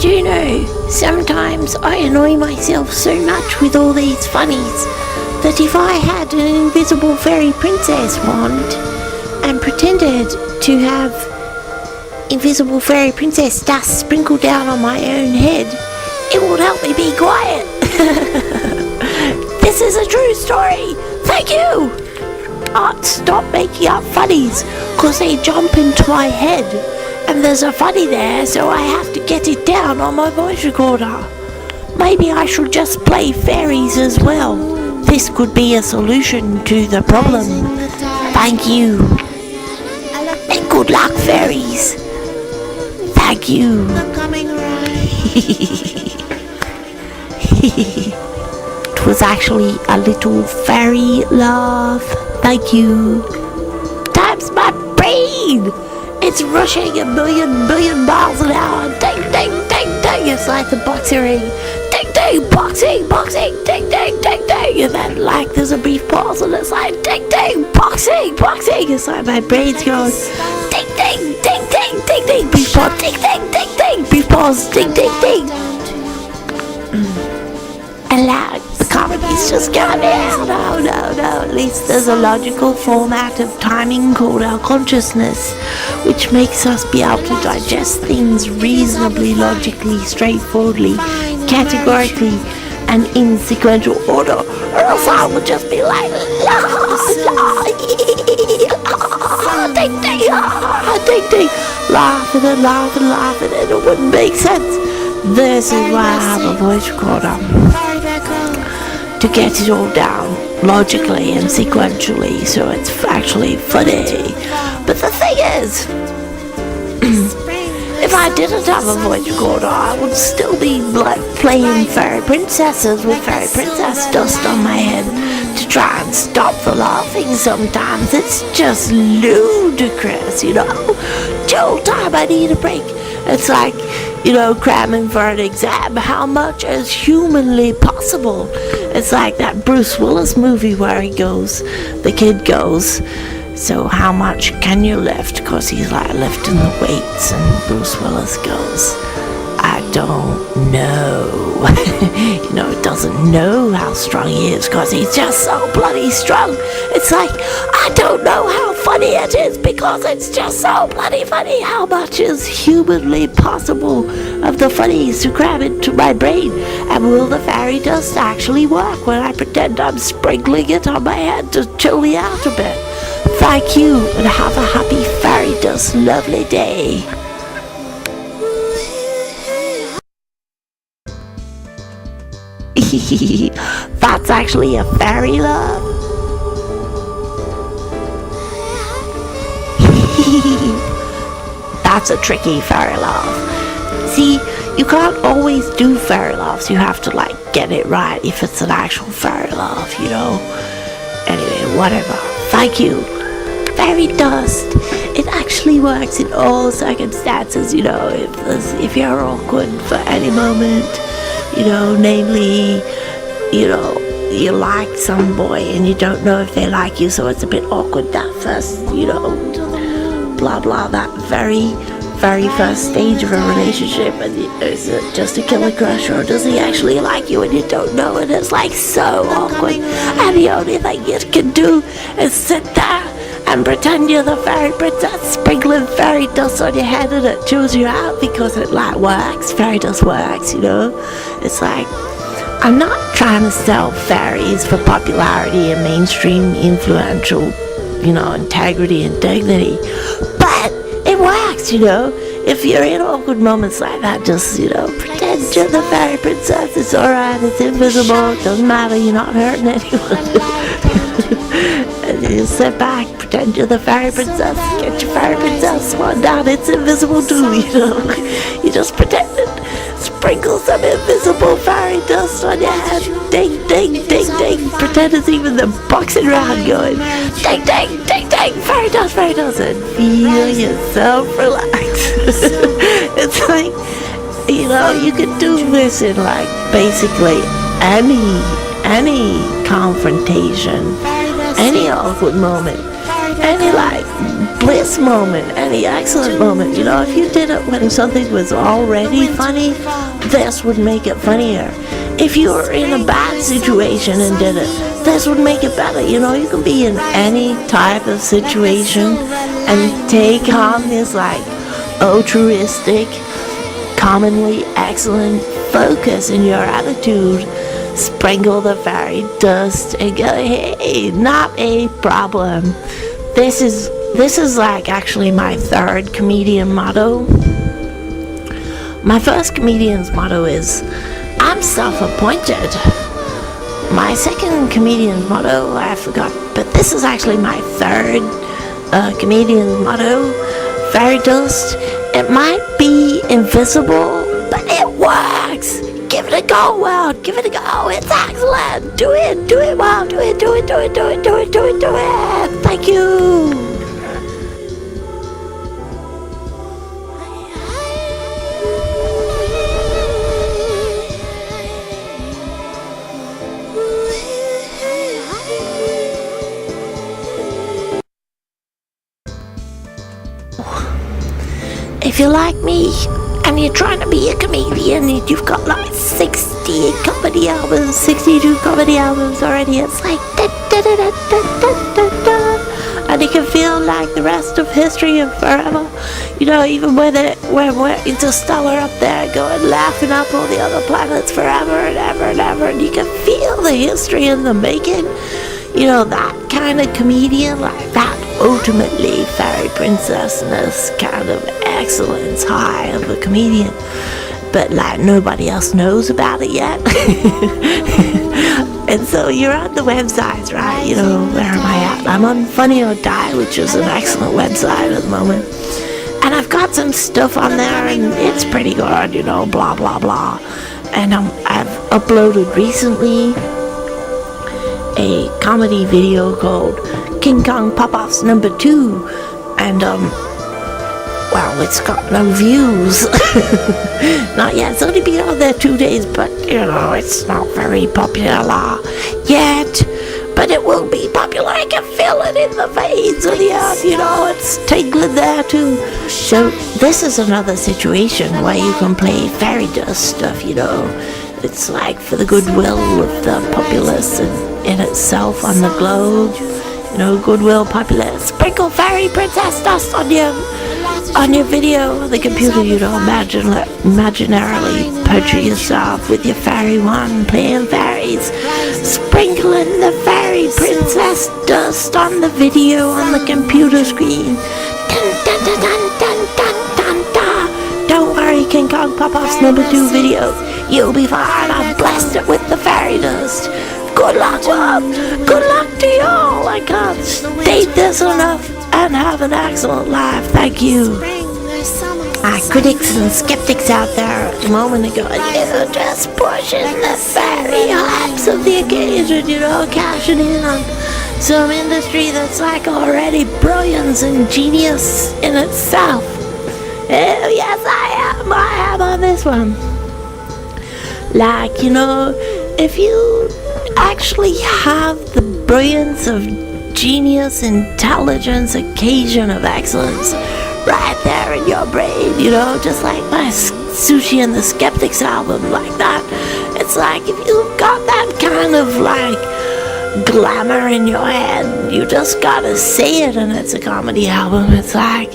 Do you know, sometimes I annoy myself so much with all these funnies that if I had an invisible fairy princess wand and pretended to have invisible fairy princess dust sprinkled down on my own head, it would help me be quiet. This is a true story. Thank you. Stop making up funnies, cause they jump into my head and there's a funny there, so I have to get it down on my voice recorder. Maybe I should just play fairies as well. This could be a solution to the problem. Thank you. And good luck, fairies. Thank you. It was actually a little fairy laugh. Thank you. Time's my brain. It's rushing a million miles an hour. Ding, ding, ding, ding. It's like the boxing ring. Ding, ding, boxing, boxing. Ding, ding, ding, ding. And then like there's a brief pause and it's like ding, ding, boxing, boxing. It's like my brain's going ding, ding, ding, ding, ding, ding. Brief pause, ding, ding, ding, ding. Brief pause, ding, ding, ding. And loud. The comedy's just coming out. No. At least there's a logical format of timing called our consciousness, which makes us be able to digest things reasonably, logically, straightforwardly, categorically, and in sequential order. Or else I would just be like, ding, ding, laughing and it wouldn't make sense. This is why I have a voice recorder, to get it all down logically and sequentially, so it's actually funny. But the thing is, if I didn't have a voice recorder, I would still be like playing fairy princesses with fairy princess dust on my head to try and stop the laughing. Sometimes it's just ludicrous, you know. The whole time I need a break. It's like, you know, cramming for an exam. How much is humanly possible? It's like that Bruce Willis movie where the kid goes, so how much can you lift? Because he's like lifting the weights, and Bruce Willis goes, I don't know. You know, he doesn't know how strong he is because he's just so bloody strong. It's like, I don't know how funny it is because it's just so bloody funny. How much is humanly possible of the funnies to cram into my brain? And will the fairy dust actually work when I pretend I'm sprinkling it on my head to chill me out a bit? Thank you, and have a happy fairy dust lovely day. That's actually a fairy love. That's a tricky fairy laugh. See, you can't always do fairy laughs. You have to like get it right if it's an actual fairy laugh, you know. Anyway, whatever. Thank you. Fairy dust. It actually works in all circumstances, you know. If you're awkward for any moment, you know, namely, you know, you like some boy and you don't know if they like you, so it's a bit awkward that first, you know, blah blah, that very first stage of a relationship, and is it just a killer crush or does he actually like you and you don't know, and it's like so awkward, and the only thing you can do is sit there and pretend you're the fairy princess sprinkling fairy dust on your head, and it chews you out because it like works. Fairy dust works, you know. It's like, I'm not trying to sell fairies for popularity and mainstream influential, you know, integrity and dignity, but it works, you know. If you're in awkward moments like that, just, you know, pretend you're the fairy princess. It's alright, it's invisible, it doesn't matter, you're not hurting anyone. And you sit back, pretend you're the fairy princess, get your fairy princess one down, it's invisible too, you know. You just pretend it, sprinkle some invisible fairy dust on your head, ding, ding, ding, ding, pretend it's even the boxing round going, ding, ding, ding, ding, fairy dust, and feel yourself relax. It's like, you know, you could do this in like basically any confrontation, any awkward moment, any like bliss moment, any excellent moment. You know, if you did it when something was already funny, this would make it funnier. If you were in a bad situation and did it, this would make it better. You know, you can be in any type of situation and take on this like altruistic, commonly excellent focus in your attitude. Sprinkle the fairy dust and go, hey, not a problem. This is like actually my third comedian motto. My first comedian's motto is, I'm self-appointed. My second comedian's motto, I forgot, but this is actually my third comedian's motto, fairy dust. It might be invisible, but it works. Give it a go, world. Give it a go. It's excellent. Do it well. Do it. Thank you. If you're like me and you're trying to be a comedian and you've got like 62 comedy albums already, it's like and you can feel like the rest of history and forever, you know, even when we're interstellar up there going laughing up all the other planets forever and ever, and you can feel the history in the making. You know, that kind of comedian, like that ultimately fairy princessness kind of excellence high of a comedian, but like nobody else knows about it yet. And so you're on the websites, right? You know, where am I at? I'm on Funny or Die, which is an excellent website at the moment, and I've got some stuff on there and it's pretty good, you know, blah blah blah. And I've uploaded recently a comedy video called King Kong Pop-Offs number 2, and well, it's got no views. Not yet. It's only been on there 2 days, but you know, it's not very popular yet, but it will be popular. I can feel it in the veins of the earth, you know, it's tingling there too. So this is another situation where you can play fairy dust stuff, you know. It's like for the goodwill of the populace and in itself on the globe, you know, goodwill populace. Sprinkle fairy princess dust on your video on the computer, you know, imaginarily picture yourself with your fairy wand playing fairies, sprinkling the fairy princess dust on the video on the computer screen. Dun, dun, dun, dun, dun, dun, dun, dun. Don't worry, King Kong Pop-Offs number 2 video, you'll be fine. I've blessed it with the fairy dust. Good luck, world. Good luck to y'all. I can't state this enough. And have an excellent life. Thank you. Critics and skeptics out there at the moment are going, you're just pushing the fairy hypes of the occasion, you know, cashing in on some industry that's like already brilliance and genius in itself. Oh, yes, I am on this one. Like, you know, if you actually have the brilliance of genius, intelligence, occasion of excellence right there in your brain, you know, just like my Sushi and the Skeptics album, like that. It's like if you've got that kind of like glamour in your head, you just gotta say it and it's a comedy album. It's like,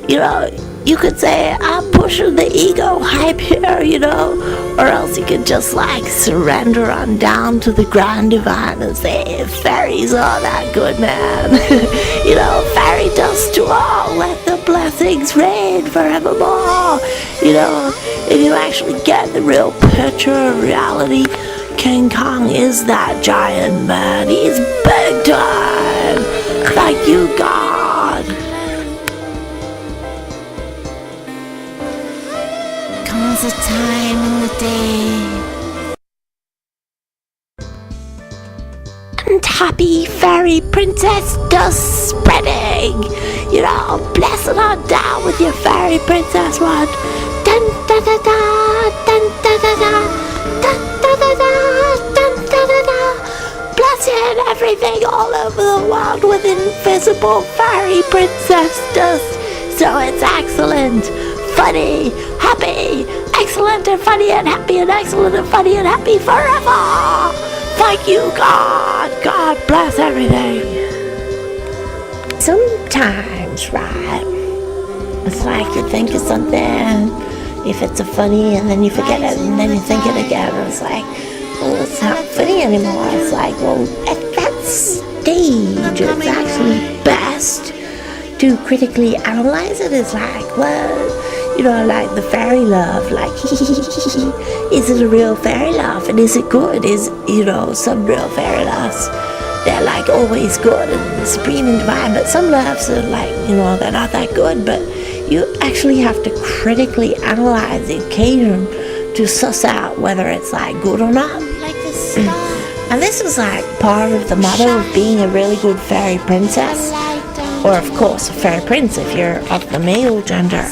you know, you could say, I'm pushing the ego hype here, you know, or else you could just like surrender on down to the grand divine and say, fairies are that good, man. You know, fairy dust to all, let the blessings rain forevermore. You know, if you actually get the real picture of reality, King Kong is that giant, man. He's big time. Thank you, God. Comes a time in the day, and happy fairy princess dust spreading. You know, bless it on down with your fairy princess wand. Dun da da da, dun da da da, dun da da da, dun da da da. Blessing everything all over the world with invisible fairy princess dust. So it's excellent, funny, happy, excellent and funny and happy and excellent and funny and happy forever. Thank you, God. God bless everything. Sometimes, right, it's like you think of something, if it's a funny, and then you forget it, and then you think it again, and it's like, well, it's not funny anymore. It's like, well, at that stage, it's actually best to critically analyze it. It's like, well, you know, like the fairy love, like, is it a real fairy love, and is it good? Is, you know, some real fairy loves, they're like always good and supreme and divine, but some loves are like, you know, they're not that good. But you actually have to critically analyze the occasion to suss out whether it's like good or not. And this is like part of the motto of being a really good fairy princess, or of course a fairy prince if you're of the male gender.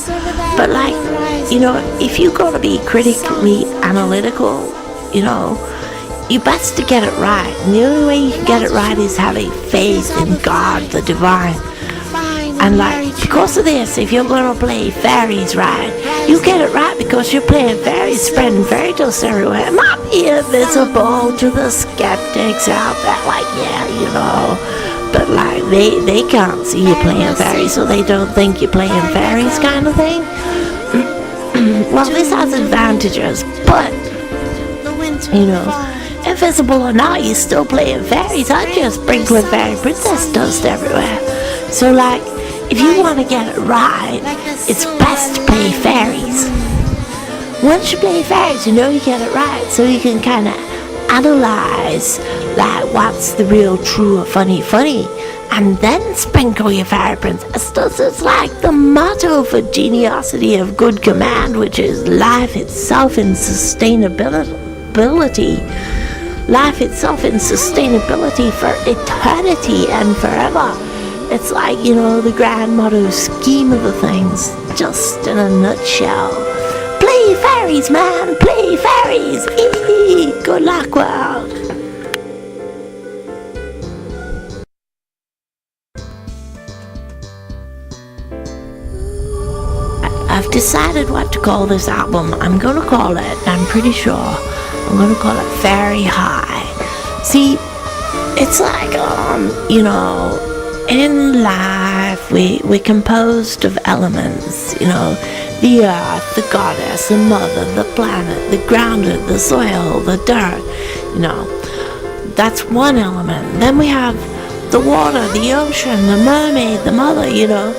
But like, you know, if you gotta be critically analytical, you know, you best to get it right. And the only way you can get it right is having faith in God, the divine. And like, because of this, if you're going to play fairies right, you get it right because you're playing fairies, spreading fairy tales everywhere. Not invisible to the skeptics out there, like, yeah, you know. But like, they can't see you playing fairies, so they don't think you're playing fairies kind of thing. Well, this has advantages, but, you know, invisible or not, you're still playing fairies, aren't you? Sprinkling fairy princess dust everywhere. So like, if you want to get it right, it's best to play fairies. Once you play fairies, you know you get it right, so you can kind of analyze, like, what's the real, true, or funny, and then sprinkle your fairy princess dust. It's like the motto for geniosity of good command, which is life itself in sustainability. Life itself in sustainability for eternity and forever. It's like, you know, the grand motto scheme of the things, just in a nutshell. Play fairies, man, play fairies. Good luck, world. I've decided what to call this album. I'm going to call it, I'm pretty sure, I'm going to call it Fairy High. See, it's like, you know, in life, we're composed of elements, you know, the earth, the goddess, the mother, the planet, the grounded, the soil, the dirt, you know, that's one element. Then we have the water, the ocean, the mermaid, the mother, you know,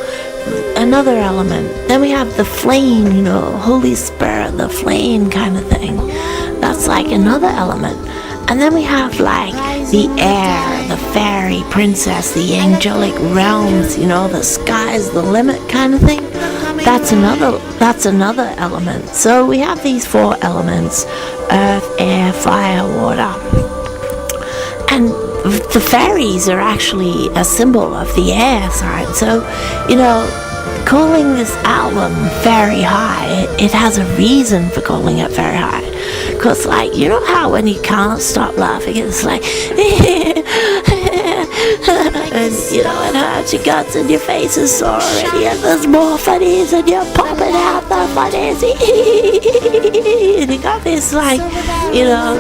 another element. Then we have the flame, you know, Holy Spirit, the flame kind of thing. That's like another element. And then we have like the air, the fairy princess, the angelic realms, you know, the sky's the limit kind of thing. That's another element. So we have these four elements: earth, air, fire, water. And the fairies are actually a symbol of the air sign. So, you know, calling this album Fairy High, it has a reason for calling it Fairy High. Because, like, you know how when you can't stop laughing, it's like, and, you know, it hurts your guts and your face is sore already, and there's more funnies, and you're popping out the funnies, and you got this, like, you know,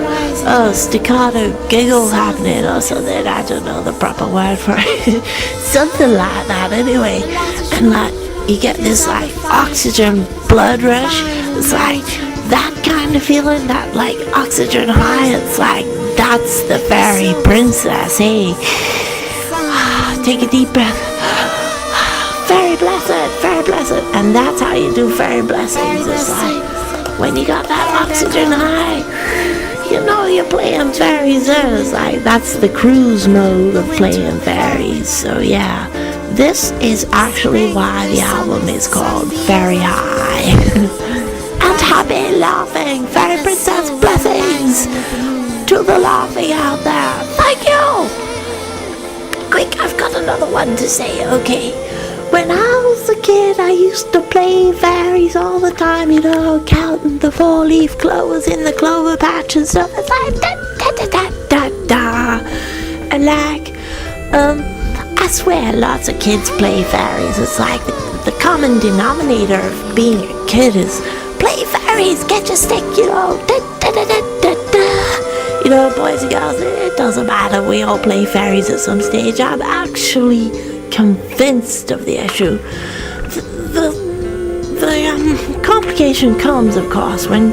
staccato giggle happening or something. I don't know the proper word for it. Something like that, anyway. And, like, you get this, like, oxygen blood rush. It's like that kind of feeling, that like oxygen high. It's like, that's the fairy princess, hey. Take a deep breath. Fairy blessed. And that's how you do fairy blessings. It's like, when you got that oxygen high, you know you're playing fairies. It's like, that's the cruise mode of playing fairies. So yeah, this is actually why the album is called Fairy High. And happy laughing fairy princess blessings to the laughing out there. Thank you. Quick, I've got another one to say, okay? When I was a kid, I used to play fairies all the time, you know, counting the four-leaf clovers in the clover patch and stuff. It's like, da, da, da, da, da, da. And like, I I swear lots of kids play fairies. It's like the common denominator of being a kid is play fairies, get your stick, you know. Da, da, da, da, da, da. You know, boys and girls, it doesn't matter. We all play fairies at some stage. I'm actually convinced of the issue. The complication comes, of course, when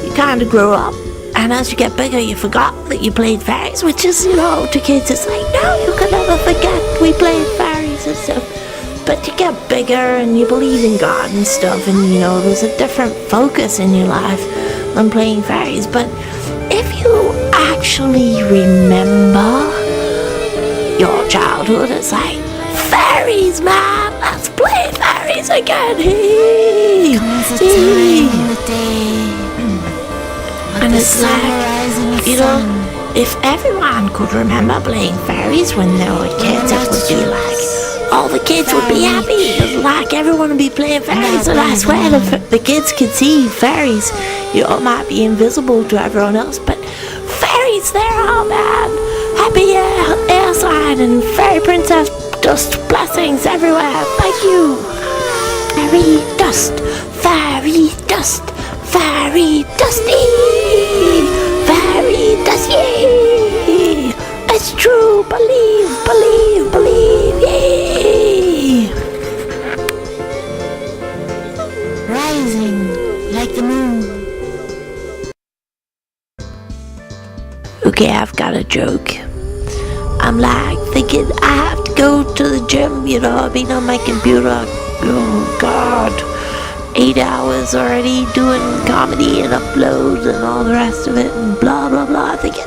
you kind of grow up, and as you get bigger, you forgot that you played fairies, which is, you know, to kids, it's like, no, you can never forget we played fairies and stuff. But you get bigger and you believe in God and stuff, and, you know, there's a different focus in your life than playing fairies. But if you actually remember your childhood, it's like, fairies, man, let's play fairies again. Hey, comes a time in the day, and it's like, you know, if everyone could remember playing fairies when they were kids, it would be like, all the kids would be happy. It's like everyone would be playing fairies, and I swear the kids could see fairies. You know, it might be invisible to everyone else, but fairies, they're all man. Happy airside and fairy princess dust blessings everywhere. Thank you. Fairy dust, fairy dust, fairy dusty, fairy dusty. It's true. Believe, believe, believe. Yay. rising like the moon. Okay, I've got a joke. I'm like thinking I have to go to the gym, you know, I've been on my computer, oh God, 8 hours already doing comedy and uploads and all the rest of it and blah blah blah. Thinking,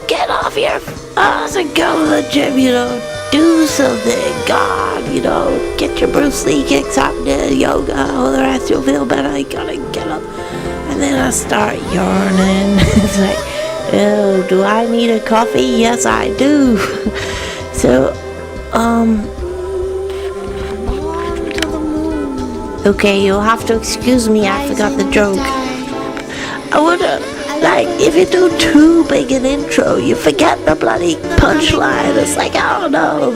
get off your ass and go to the gym, you know, do something, God, you know, get your Bruce Lee kicks up, do yoga, all the rest, you'll feel better. I gotta get up. And then I start yawning. It's like, oh, do I need a coffee? Yes, I do. So, okay, you'll have to excuse me, I forgot the joke. I would've, like, if you do too big an intro, you forget the bloody punchline. It's like, oh no,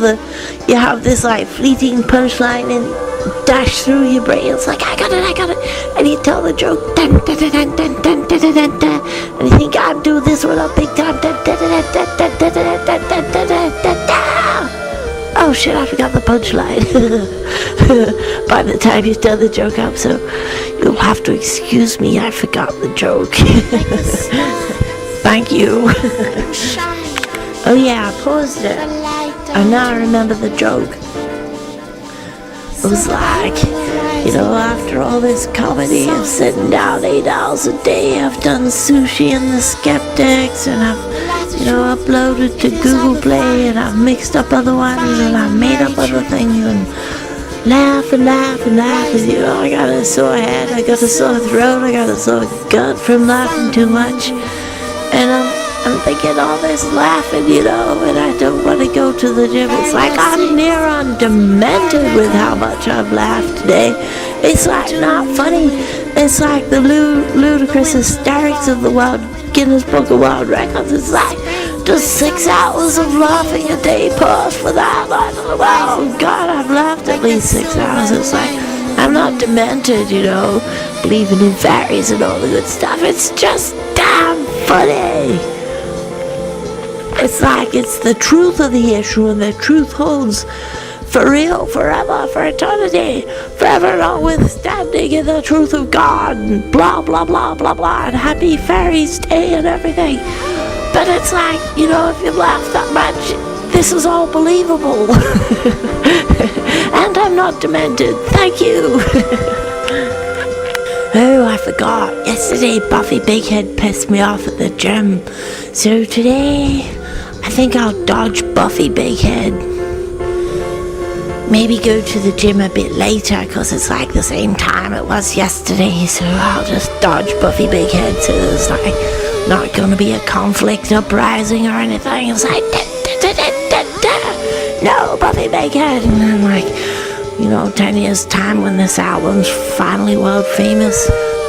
you have this, like, fleeting punchline and dash through your brain. It's like, I got it. And you tell the joke, dun, dun, dun, dun, dun, dun, dun, dun, dun, and you think, I'd do this with a big time, dun, dun, dun, dun, dun, dun, dun, dun, dun, dun, dun, dun, dun. Oh shit, I forgot the punchline. By the time you've done the joke up, so you'll have to excuse me, I forgot the joke. Thank you. Oh yeah, I paused it. And now I remember the joke. It was like, you know, after all this comedy of sitting down 8 hours a day, I've done Sushi and the Skeptics, and I've, you know, uploaded to Google Play, and I've mixed up other ones, and I've made up other things, and laugh, you know, I got a sore head, I got a sore throat, I got a sore gut from laughing too much, and I'm thinking all this laughing, you know, and I don't want to go to the gym. It's like I'm near on demented with how much I've laughed today. It's like not funny. It's like the ludicrous hysterics of the Guinness Book of World Records. It's like, does 6 hours of laughing a day pass for that? Like, oh God, I've laughed at least 6 hours. It's like, I'm not demented, you know, believing in fairies and all the good stuff. It's just damn funny. It's like it's the truth of the issue, and the truth holds for real, forever, for eternity, forever notwithstanding in the truth of God, and blah, blah, blah, blah, blah, and happy fairies day and everything. But it's like, you know, if you laugh that much, this is all believable. And I'm not demented. Thank you. Oh, I forgot. Yesterday, Buffy Bighead pissed me off at the gym. So today, I think I'll dodge Buffy Bighead. Maybe go to the gym a bit later, because it's like the same time it was yesterday. So I'll just dodge Buffy Bighead, so there's like not going to be a conflict uprising or anything. It's like, no, Buffy Bighead. And then like, you know, 10 years time when this album's finally world famous,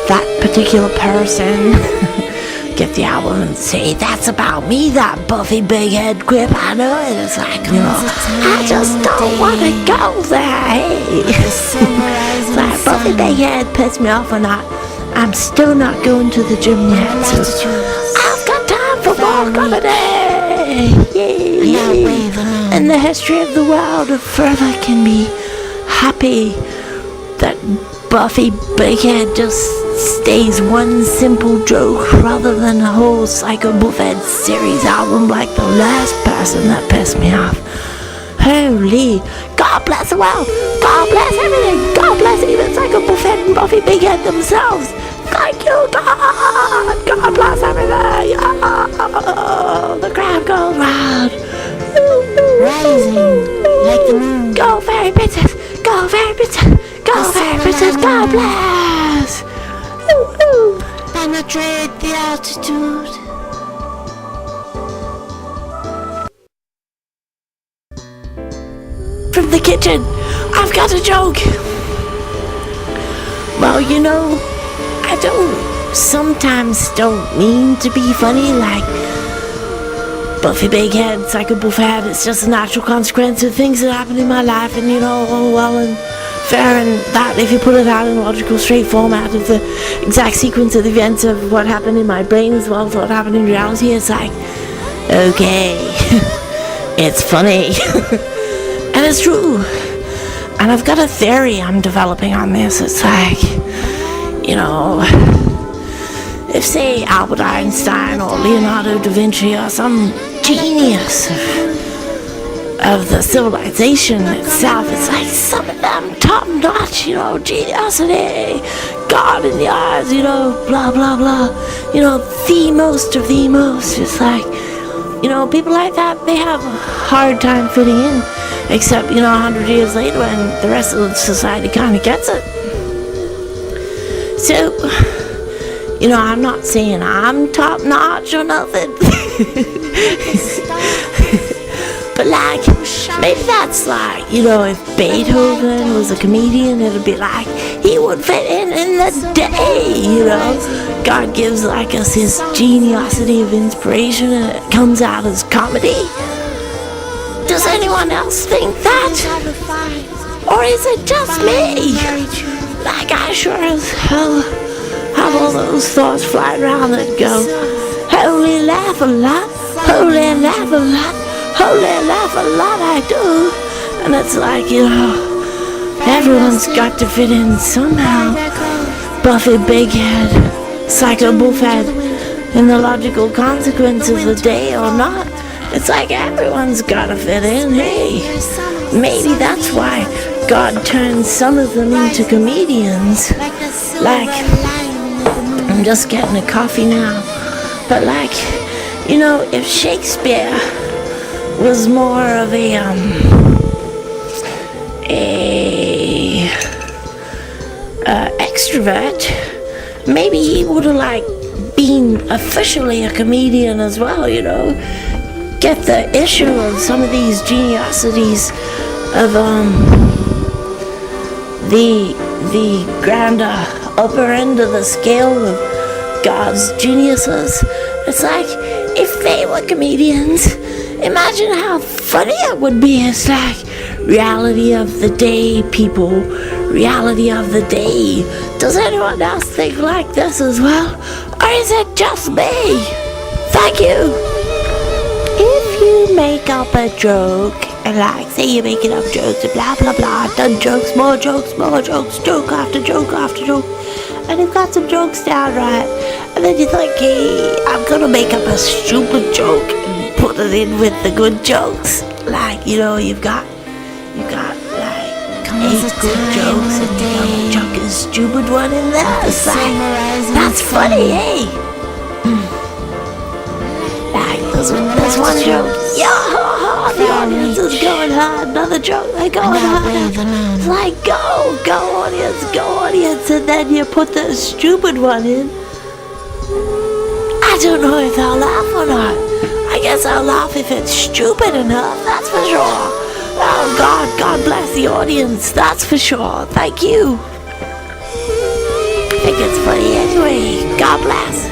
that particular person get the album and say, that's about me, that Buffy big head quip, I know it. It's like, I just don't want to go there, hey. It's like, Buffy big head pissed me off or not, I'm still not going to the gym yet, so I've got time for more comedy. Yay. And the history of the world further can be happy that Buffy Big Head just stays one simple joke rather than a whole Psycho Buffet series album like the last person that pissed me off. Holy, God bless the world, God bless everything, God bless even Psycho Buffet and Buffy Big Head themselves. Thank you, God, God bless everything. Oh, the crowd goes round. Rising like the moon. Go fairy princess, go fairy princess, go fairy princess, God bless. Penetrate the altitude. From the kitchen, I've got a joke. Well, I sometimes don't mean to be funny, like Buffy Big Head, Psycho Buffet. It's just a natural consequence of things that happen in my life, and well and fair, and that if you put it out in a logical, straight format of the exact sequence of the events of what happened in my brain as well as what happened in reality, it's like, okay, it's funny. And it's true. And I've got a theory I'm developing on this. It's like, if say Albert Einstein or Leonardo da Vinci or some genius of the civilization itself, it's like some of them top-notch, geniusity, God in the eyes, blah, blah, blah, the most of the most. It's like, people like that, they have a hard time fitting in, except, 100 years later when the rest of society kind of gets it. So, I'm not saying I'm top-notch or nothing. But maybe that's like, if Beethoven was a comedian, it'd be like, he would fit in the day, God gives us his geniosity of inspiration and it comes out as comedy. Does anyone else think that? Or is it just me? I sure as hell have all those thoughts flying around that go, holy laugh a lot, holy laugh a lot, holy laugh a lot, I do. And it's like, everyone's got to fit in somehow. Buffy Big Head, Psycho Buffet, in the logical consequence of the day or not. It's like everyone's got to fit in, hey. Maybe that's why God turns some of them into comedians. I'm just getting a coffee now. But if Shakespeare was more of a extrovert, maybe he would have been officially a comedian as well, Get the issue of some of these geniosities of the grander upper end of the scale of God's geniuses. It's like, if they were comedians, imagine how funny it would be. It's like, reality of the day, people, reality of the day. Does anyone else think like this as well? Or is it just me? Thank you. If you make up a joke, and say you're making up jokes and blah blah blah, done jokes, more jokes, joke after joke after joke, and you've got some jokes down right, and then you think, hey, I'm gonna make up a stupid joke and put it in with the good jokes. You've got 8 good jokes and you got a chunky stupid one in there. It's that's funny, hey. There's one joke. The audience is going hard. Another joke, they're going hard. It's like, go audience, and then you put the stupid one in. I don't know if I'll laugh or not. I guess I'll laugh if it's stupid enough, that's for sure. Oh God bless the audience, that's for sure. Thank you. I think it's funny anyway. God bless.